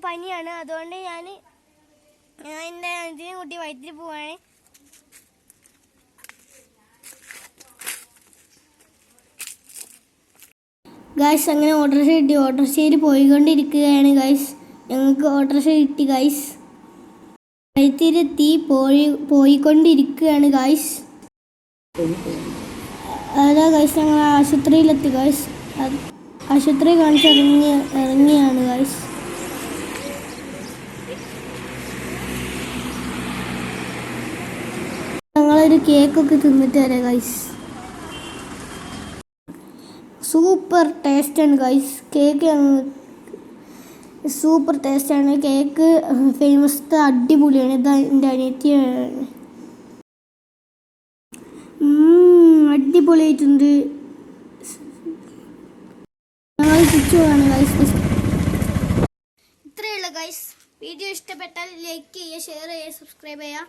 പനിയാണ്, അതുകൊണ്ട് ഞാൻ എൻ്റെ അഞ്ചിനെ കൂട്ടി വയറ്റിൽ പോവാണ്. ഗൈസ് അങ്ങനെ ഓട്ടോറിക്ഷ കിട്ടി. ഓട്ടോറിക്ഷയിൽ പോയിക്കൊണ്ടിരിക്കുകയാണ് ഗൈസ്. ഞങ്ങൾക്ക് ഓട്ടോറിക്ഷ കിട്ടി ഗൈസ്. വയറ്റിലെത്തി പോയിക്കൊണ്ടിരിക്കുകയാണ് ഗൈസ്. അതാ ഗൈസ് ഞങ്ങൾ ആശുപത്രിയിലെത്തി ഗൈസ്. ആശുപത്രി കാണിച്ച് ഇറങ്ങിയാണ് ഗൈസ്. ഞങ്ങളൊരു കേക്കൊക്കെ തിന്നിട്ട് വരാം ഗൈസ്. സൂപ്പർ ടേസ്റ്റാണ് ഗൈസ്. കേക്ക് സൂപ്പർ ടേസ്റ്റാണ്. കേക്ക് ഫേമസ് അടിപൊളിയാണ്. ഇതാ എൻ്റെ അനിയത്തിയാണ്. അടിപൊളിയായിട്ടുണ്ട്. ഞങ്ങൾ തിരിച്ചുപോവാണ് ഗൈസ്. ഇത്രയുള്ള ഗൈസ്. വീഡിയോ ഇഷ്ടപ്പെട്ടാൽ ലൈക്ക് ചെയ്യുക, ഷെയർ ചെയ്യുക, സബ്സ്ക്രൈബ് ചെയ്യുക.